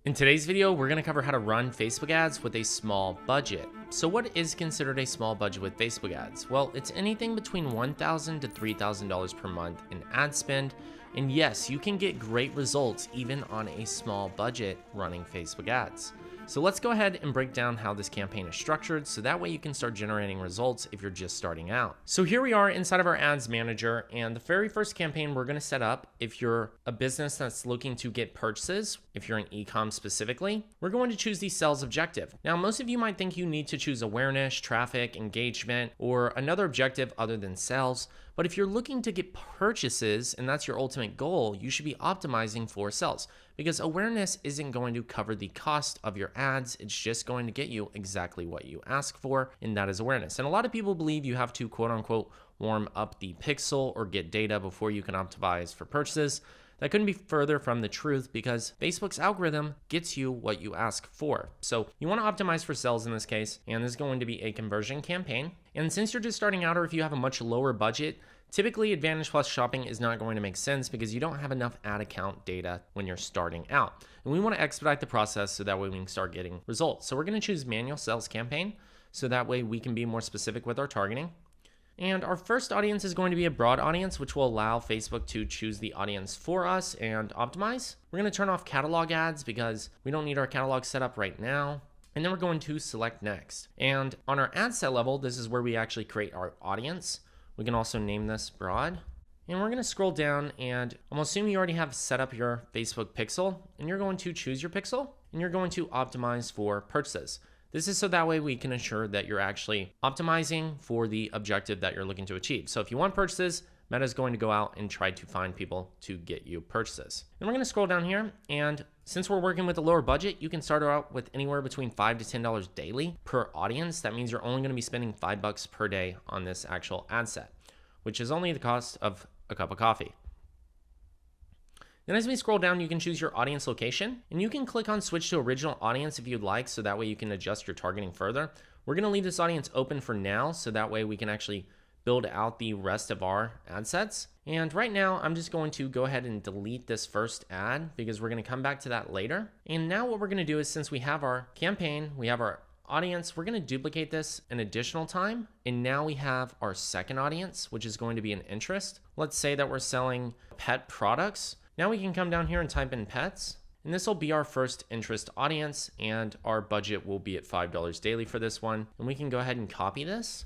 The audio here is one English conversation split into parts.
In today's video, we're going to cover how to run Facebook ads with a small budget. So what is considered a small budget with Facebook ads? Well, it's anything between $1,000 to $3,000 per month in ad spend. And yes, you can get great results even on a small budget running Facebook ads. So let's go ahead and break down how this campaign is structured so that way you can start generating results if you're just starting out. So here we are inside of our ads manager, and the very first campaign we're going to set up, if you're a business that's looking to get purchases, if you're an e-com specifically, we're going to choose the sales objective. Now, most of you might think you need to choose awareness, traffic, engagement, or another objective other than sales. But if you're looking to get purchases and that's your ultimate goal, you should be optimizing for sales, because awareness isn't going to cover the cost of your ads. It's just going to get you exactly what you ask for, and that is awareness. And a lot of people believe you have to quote unquote warm up the pixel or get data before you can optimize for purchases. That couldn't be further from the truth, because Facebook's algorithm gets you what you ask for. So you want to optimize for sales in this case, and this is going to be a conversion campaign. And since you're just starting out, or if you have a much lower budget, typically Advantage Plus shopping is not going to make sense because you don't have enough ad account data when you're starting out. And we want to expedite the process so that way we can start getting results. So we're going to choose manual sales campaign, so that way we can be more specific with our targeting. And our first audience is going to be a broad audience, which will allow Facebook to choose the audience for us and optimize. We're going to turn off catalog ads because we don't need our catalog set up right now. And then we're going to select next. And on our ad set level, this is where we actually create our audience. We can also name this broad. And we're going to scroll down, and I'm assuming you already have set up your Facebook pixel, and you're going to choose your pixel and you're going to optimize for purchases. This is so that way we can ensure that you're actually optimizing for the objective that you're looking to achieve. So if you want purchases, Meta is going to go out and try to find people to get you purchases. And we're going to scroll down here, and since we're working with a lower budget, you can start out with anywhere between $5 to $10 daily per audience. That means you're only going to be spending $5 per day on this actual ad set, which is only the cost of a cup of coffee. Then as we scroll down, you can choose your audience location, and you can click on switch to original audience if you'd like, so that way you can adjust your targeting further. We're going to leave this audience open for now, so that way we can actually build out the rest of our ad sets. And right now, I'm just going to go ahead and delete this first ad because we're going to come back to that later. And now what we're going to do is, since we have our campaign, we have our audience, we're going to duplicate this an additional time. And now we have our second audience, which is going to be an interest. Let's say that we're selling pet products. Now we can come down here and type in pets, and this will be our first interest audience, and our budget will be at $5 daily for this one. And we can go ahead and copy this.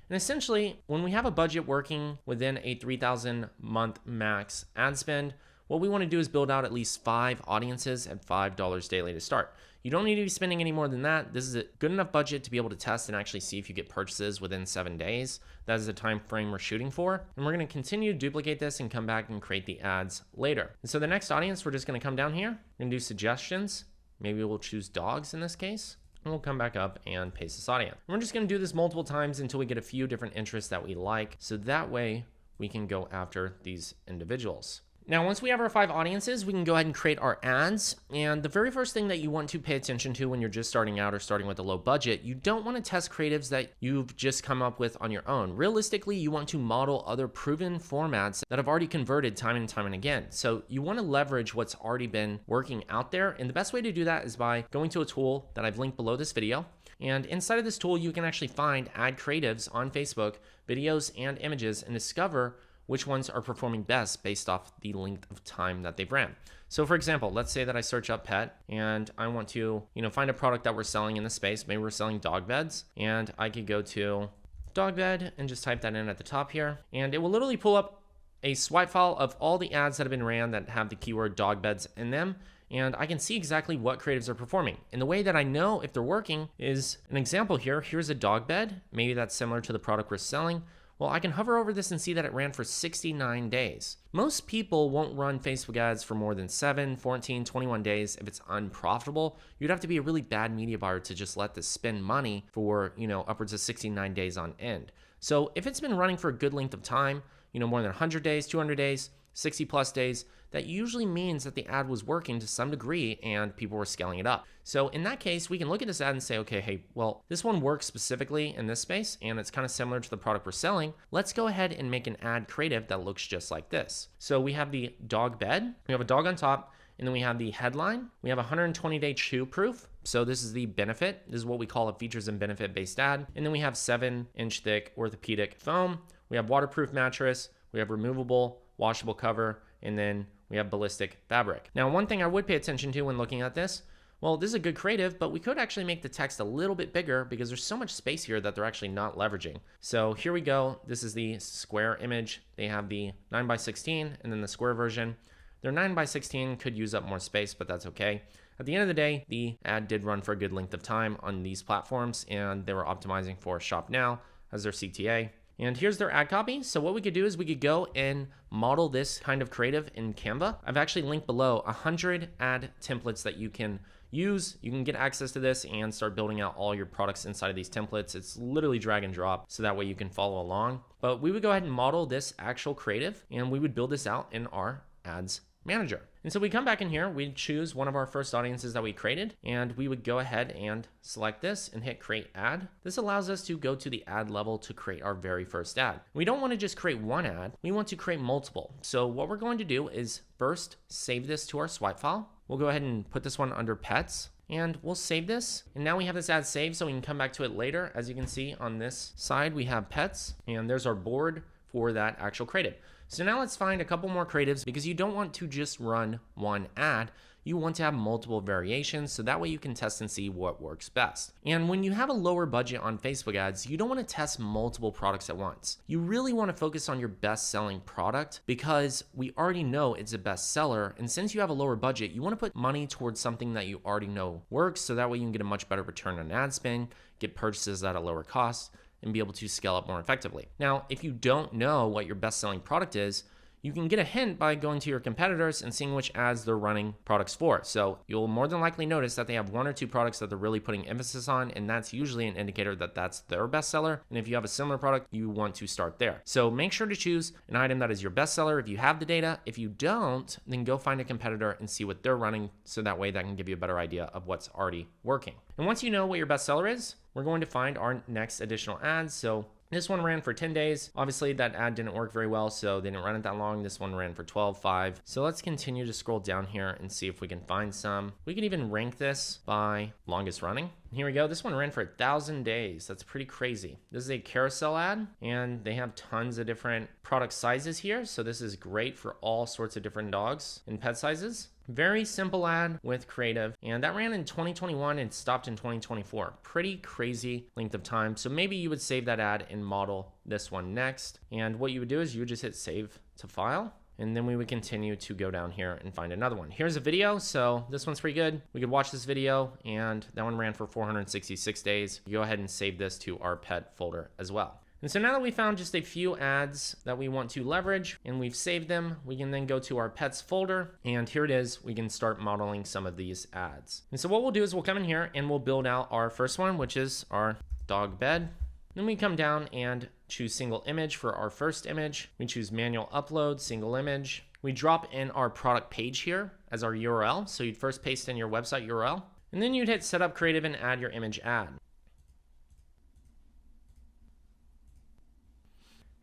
And essentially, when we have a budget working within a 3,000 month max ad spend, what we want to do is build out at least 5 audiences at $5 daily to start. You don't need to be spending any more than that. This is a good enough budget to be able to test and actually see if you get purchases within 7 days. That is the time frame we're shooting for. And we're going to continue to duplicate this and come back and create the ads later. And so the next audience, we're just going to come down here. We're going to do suggestions. Maybe we'll choose dogs in this case. And we'll come back up and paste this audience. And we're just going to do this multiple times until we get a few different interests that we like. So that way we can go after these individuals. Now, once we have our 5 audiences, we can go ahead and create our ads. And the very first thing that you want to pay attention to when you're just starting out or starting with a low budget, you don't want to test creatives that you've just come up with on your own. Realistically, you want to model other proven formats that have already converted time and time and again. So you want to leverage what's already been working out there. And the best way to do that is by going to a tool that I've linked below this video. And inside of this tool, you can actually find ad creatives on Facebook, videos and images, and discover which ones are performing best based off the length of time that they've ran. So for example, let's say that I search up pet and I want to, find a product that we're selling in the space. Maybe we're selling dog beds, and I could go to dog bed and just type that in at the top here. And it will literally pull up a swipe file of all the ads that have been ran that have the keyword dog beds in them. And I can see exactly what creatives are performing. And the way that I know if they're working is an example here. Here's a dog bed. Maybe that's similar to the product we're selling. Well, I can hover over this and see that it ran for 69 days. Most people won't run Facebook ads for more than 7, 14, 21 days if it's unprofitable. You'd have to be a really bad media buyer to just let this spend money for, upwards of 69 days on end. So if it's been running for a good length of time, more than 100 days, 200 days, 60 plus days, that usually means that the ad was working to some degree and people were scaling it up. So in that case, we can look at this ad and say, okay, hey, well, this one works specifically in this space and it's kind of similar to the product we're selling. Let's go ahead and make an ad creative that looks just like this. So we have the dog bed, we have a dog on top, And then we have the headline. We have 120-day chew proof. So this is the benefit. This is what we call a features and benefit based ad. And then we have 7-inch thick orthopedic foam. We have waterproof mattress. We have removable, washable cover. And then we have ballistic fabric. Now, one thing I would pay attention to when looking at this, well, this is a good creative, but we could actually make the text a little bit bigger because there's so much space here that they're actually not leveraging. So here we go. This is the square image. They have the 9:16 and then the square version. Their 9:16 could use up more space, but that's okay. At the end of the day, the ad did run for a good length of time on these platforms, and they were optimizing for Shop Now as their CTA. And here's their ad copy. So what we could do is we could go and model this kind of creative in Canva. I've actually linked below 100 ad templates that you can use. You can get access to this and start building out all your products inside of these templates. It's literally drag and drop, so that way you can follow along. But we would go ahead and model this actual creative, and we would build this out in our ads manager. And so we come back in here, we choose one of our first audiences that we created, and we would go ahead and select this and hit create ad. This allows us to go to the ad level to create our very first ad. We don't want to just create one ad, we want to create multiple. So what we're going to do is first save this to our swipe file. We'll go ahead and put this one under pets, and we'll save this. And now we have this ad saved, so we can come back to it later. As you can see on this side, we have pets, and there's our board for that actual creative. So now let's find a couple more creatives, because you don't want to just run one ad. You want to have multiple variations, so that way you can test and see what works best. And when you have a lower budget on Facebook ads, you don't want to test multiple products at once. You really want to focus on your best selling product, because we already know it's a best seller. And since you have a lower budget, you want to put money towards something that you already know works, so that way you can get a much better return on ad spend, get purchases at a lower cost, and be able to scale up more effectively. Now, if you don't know what your best selling product is, you can get a hint by going to your competitors and seeing which ads they're running products for. So you'll more than likely notice that they have one or two products that they're really putting emphasis on, and that's usually an indicator that that's their bestseller. And if you have a similar product, you want to start there. So make sure to choose an item that is your bestseller if you have the data. If you don't, then go find a competitor and see what they're running, so that way that can give you a better idea of what's already working. And once you know what your bestseller is, we're going to find our next additional ads. So this one ran for 10 days. Obviously that ad didn't work very well, so they didn't run it that long. This one ran for 12.5. So let's continue to scroll down here and see if we can find some. We can even rank this by longest running. Here we go. This one ran for 1,000 days. That's pretty crazy. This is a carousel ad, and they have tons of different product sizes here. So this is great for all sorts of different dogs and pet sizes. Very simple ad with creative, and that ran in 2021 and stopped in 2024. Pretty crazy length of time. So maybe you would save that ad and model this one next. And what you would do is you would just hit save to file, and then we would continue to go down here and find another one. Here's a video. So this one's pretty good. We could watch this video, and that one ran for 466 days. Go ahead and save this to our pet folder as well. And so now that we found just a few ads that we want to leverage and we've saved them, we can then go to our pets folder, and here it is. We can start modeling some of these ads. And so what we'll do is we'll come in here and we'll build out our first one, which is our dog bed. Then we come down and choose single image for our first image. We choose manual upload, single image. We drop in our product page here as our URL. So you'd first paste in your website URL, and then you'd hit setup creative and add your image ad.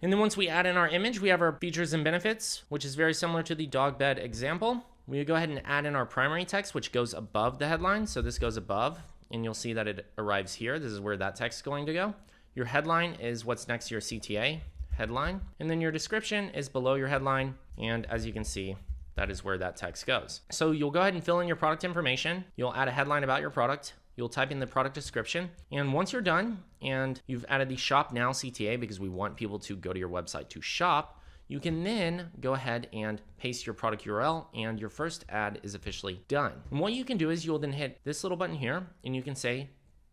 And then once we add in our image, we have our features and benefits, which is very similar to the dog bed example. We go ahead and add in our primary text, which goes above the headline. So this goes above, and you'll see that it arrives here. This is where that text is going to go. Your headline is what's next to your CTA headline. And then your description is below your headline. And as you can see, that is where that text goes. So you'll go ahead and fill in your product information. You'll add a headline about your product. You'll type in the product description. And once you're done and you've added the Shop Now CTA, because we want people to go to your website to shop, you can then go ahead and paste your product URL, and your first ad is officially done. And what you can do is you'll then hit this little button here, and you can say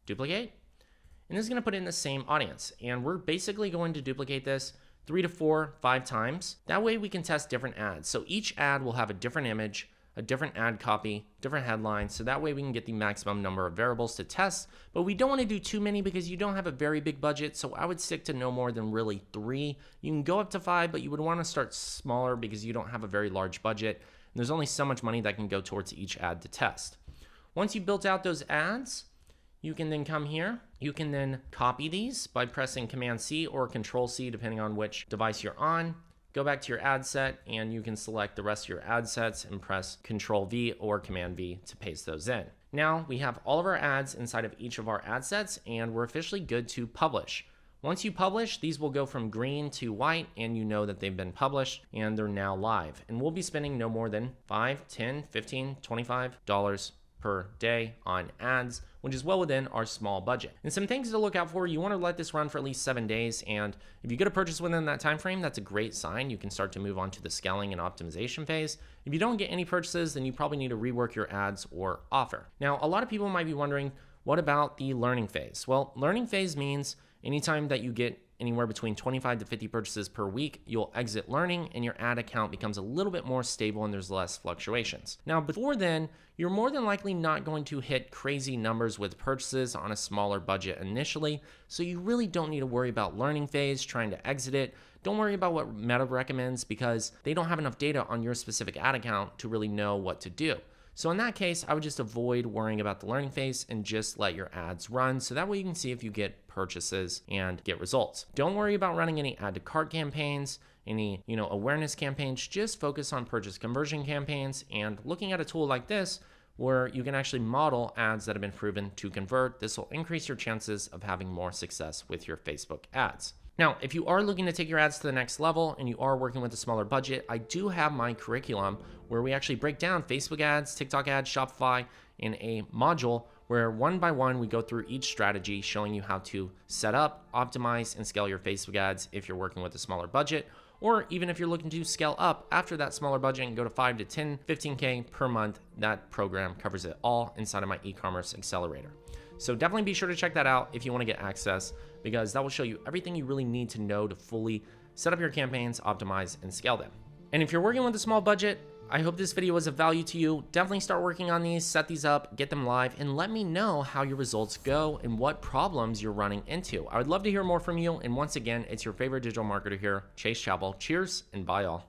duplicate. And this is going to put in the same audience. And we're basically going to duplicate this 3 to 4, 5 times. That way we can test different ads. So each ad will have a different image, a different ad copy, different headlines. So that way we can get the maximum number of variables to test, but we don't want to do too many because you don't have a very big budget. So I would stick to no more than really 3. You can go up to 5, but you would want to start smaller because you don't have a very large budget. And there's only so much money that can go towards each ad to test. Once you built out those ads, you can then come here. You can then copy these by pressing Command C or Control C, depending on which device you're on. go back to your ad set and you can select the rest of your ad sets and press Control V or Command V to paste those in. Now we have all of our ads inside of each of our ad sets and we're officially good to publish. Once you publish, these will go from green to white and you know that they've been published and they're now live. And we'll be spending no more than $5, $10, $15, $25 per day on ads, which is well within our small budget. And some things to look out for: you want to let this run for at least 7 days, and if you get a purchase within that time frame, that's a great sign. You can start to move on to the scaling and optimization phase. If you don't get any purchases, then you probably need to rework your ads or offer. Now, a lot of people might be wondering, what about the learning phase? Well, learning phase means anytime that you get anywhere between 25 to 50 purchases per week, you'll exit learning and your ad account becomes a little bit more stable and there's less fluctuations. Now, before then, you're more than likely not going to hit crazy numbers with purchases on a smaller budget initially, so you really don't need to worry about learning phase, trying to exit it. Don't worry about what Meta recommends because they don't have enough data on your specific ad account to really know what to do. So in that case, I would just avoid worrying about the learning phase and just let your ads run, so that way you can see if you get purchases and get results. Don't worry about running any add to cart campaigns, any awareness campaigns. Just focus on purchase conversion campaigns and looking at a tool like this where you can actually model ads that have been proven to convert. This will increase your chances of having more success with your Facebook ads. Now, if you are looking to take your ads to the next level and you are working with a smaller budget, I do have my curriculum where we actually break down Facebook ads, TikTok ads, Shopify in a module where one by one we go through each strategy, showing you how to set up, optimize, and scale your Facebook ads if you're working with a smaller budget, or even if you're looking to scale up after that smaller budget and go to 5 to 10, 15K per month. That program covers it all inside of my e-commerce accelerator. So definitely be sure to check that out if you want to get access, because that will show you everything you really need to know to fully set up your campaigns, optimize, and scale them. And if you're working with a small budget, I hope this video was of value to you. Definitely start working on these, set these up, get them live, and let me know how your results go and what problems you're running into. I would love to hear more from you. And once again, it's your favorite digital marketer here, Chase Chappell. Cheers and bye all.